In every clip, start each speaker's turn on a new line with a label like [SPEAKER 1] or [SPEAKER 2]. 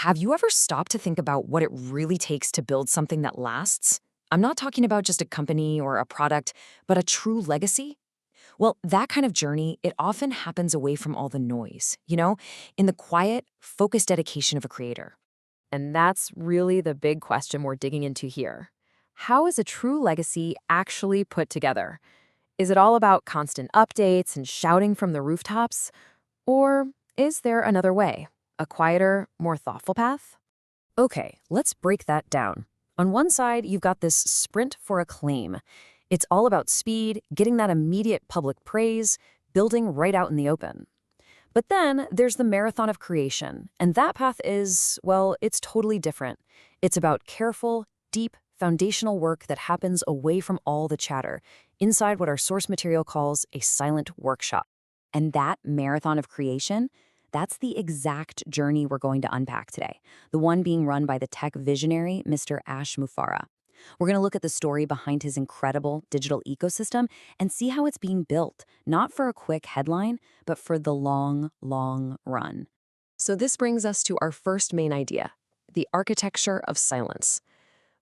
[SPEAKER 1] Have you ever stopped to think about what it really takes to build something that lasts? I'm not talking about just a company or a product, but a true legacy. Well, that kind of journey, it often happens away from all the noise, in the quiet, focused dedication of a creator. And that's really the big question we're digging into here. How is a true legacy actually put together? Is it all about constant updates and shouting from the rooftops? Or is there another way? A quieter, more thoughtful path? Okay, let's break that down. On one side, you've got this sprint for acclaim. It's all about speed, getting that immediate public praise, building right out in the open. But then there's the marathon of creation, and that path is, well, it's totally different. It's about careful, deep, foundational work that happens away from all the chatter, inside what our source material calls a silent workshop. And that marathon of creation, that's the exact journey we're going to unpack today, the one being run by the tech visionary, Mr. Ash Mufareh. We're going to look at the story behind his incredible digital ecosystem and see how it's being built, not for a quick headline, but for the long, long run. So this brings us to our first main idea, the architecture of silence.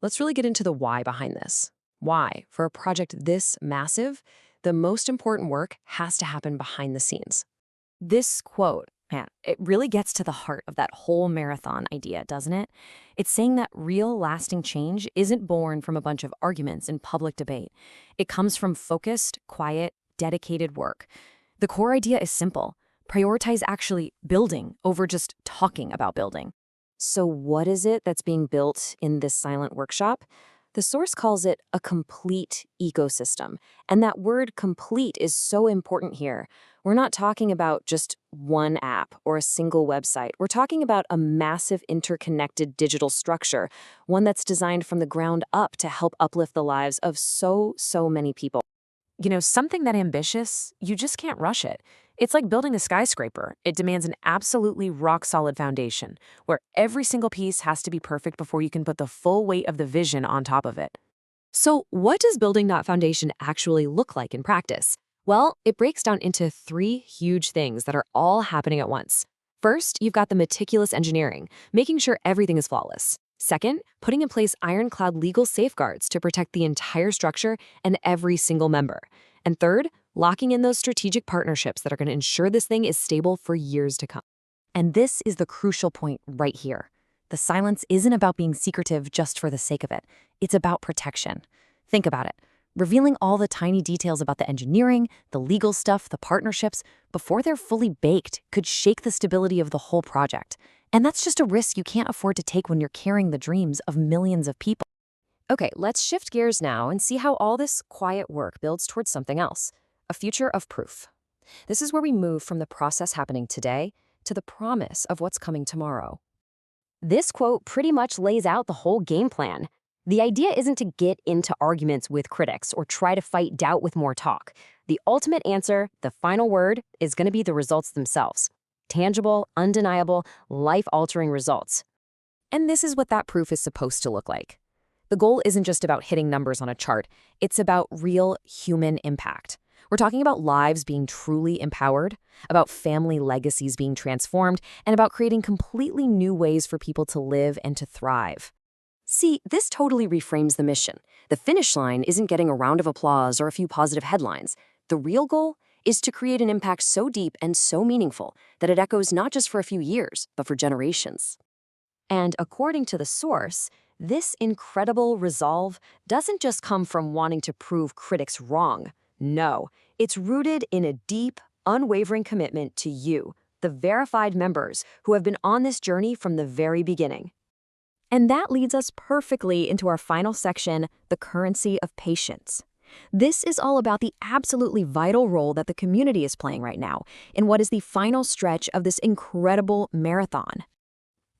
[SPEAKER 1] Let's really get into the why behind this. Why, for a project this massive, the most important work has to happen behind the scenes. This quote, man, it really gets to the heart of that whole marathon idea, doesn't it? It's saying that real lasting change isn't born from a bunch of arguments and public debate. It comes from focused, quiet, dedicated work. The core idea is simple. Prioritize actually building over just talking about building. So what is it that's being built in this silent workshop? The source calls it a complete ecosystem. And that word complete is so important here. We're not talking about just one app or a single website. We're talking about a massive interconnected digital structure, one that's designed from the ground up to help uplift the lives of so many people. Something that ambitious, you just can't rush it. It's like building a skyscraper. It demands an absolutely rock-solid foundation, where every single piece has to be perfect before you can put the full weight of the vision on top of it. So what does building that foundation actually look like in practice? Well, it breaks down into three huge things that are all happening at once. First, you've got the meticulous engineering, making sure everything is flawless. Second, putting in place ironclad legal safeguards to protect the entire structure and every single member. And third, locking in those strategic partnerships that are going to ensure this thing is stable for years to come. And this is the crucial point right here. The silence isn't about being secretive just for the sake of it. It's about protection. Think about it. Revealing all the tiny details about the engineering, the legal stuff, the partnerships, before they're fully baked could shake the stability of the whole project. And that's just a risk you can't afford to take when you're carrying the dreams of millions of people. Okay, let's shift gears now and see how all this quiet work builds towards something else, a future of proof. This is where we move from the process happening today to the promise of what's coming tomorrow. This quote pretty much lays out the whole game plan. The idea isn't to get into arguments with critics or try to fight doubt with more talk. The ultimate answer, the final word, is going to be the results themselves. Tangible, undeniable, life-altering results. And this is what that proof is supposed to look like. The goal isn't just about hitting numbers on a chart. It's about real human impact. We're talking about lives being truly empowered, about family legacies being transformed, and about creating completely new ways for people to live and to thrive. See, this totally reframes the mission. The finish line isn't getting a round of applause or a few positive headlines. The real goal is to create an impact so deep and so meaningful that it echoes not just for a few years, but for generations. And according to the source, this incredible resolve doesn't just come from wanting to prove critics wrong. No, it's rooted in a deep, unwavering commitment to you, the verified members who have been on this journey from the very beginning. And that leads us perfectly into our final section, the currency of patience. This is all about the absolutely vital role that the community is playing right now in what is the final stretch of this incredible marathon.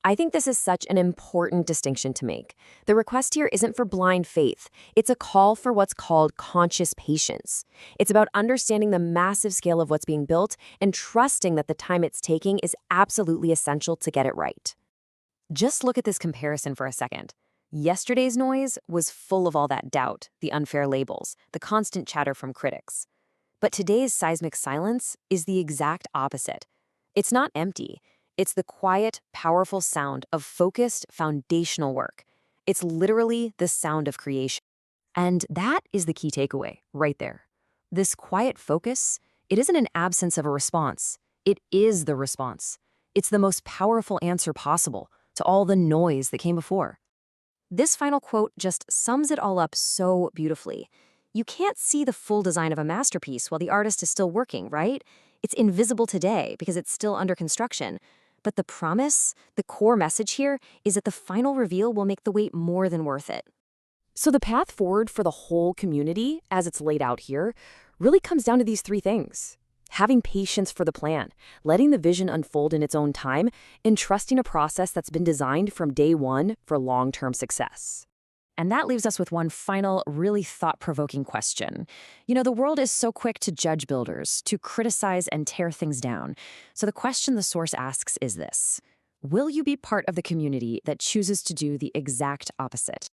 [SPEAKER 1] I think this is such an important distinction to make. The request here isn't for blind faith. It's a call for what's called conscious patience. It's about understanding the massive scale of what's being built and trusting that the time it's taking is absolutely essential to get it right. Just look at this comparison for a second. Yesterday's noise was full of all that doubt, the unfair labels, the constant chatter from critics. But today's seismic silence is the exact opposite. It's not empty. It's the quiet, powerful sound of focused, foundational work. It's literally the sound of creation. And that is the key takeaway, right there. This quiet focus, it isn't an absence of a response. It is the response. It's the most powerful answer possible to all the noise that came before. This final quote just sums it all up so beautifully. You can't see the full design of a masterpiece while the artist is still working, right? It's invisible today because it's still under construction. But the promise, the core message here, is that the final reveal will make the wait more than worth it. So the path forward for the whole community, as it's laid out here, really comes down to these three things. Having patience for the plan, letting the vision unfold in its own time, and trusting a process that's been designed from day one for long-term success. And that leaves us with one final, really thought-provoking question. The world is so quick to judge builders, to criticize and tear things down. So the question the source asks is this: will you be part of the community that chooses to do the exact opposite?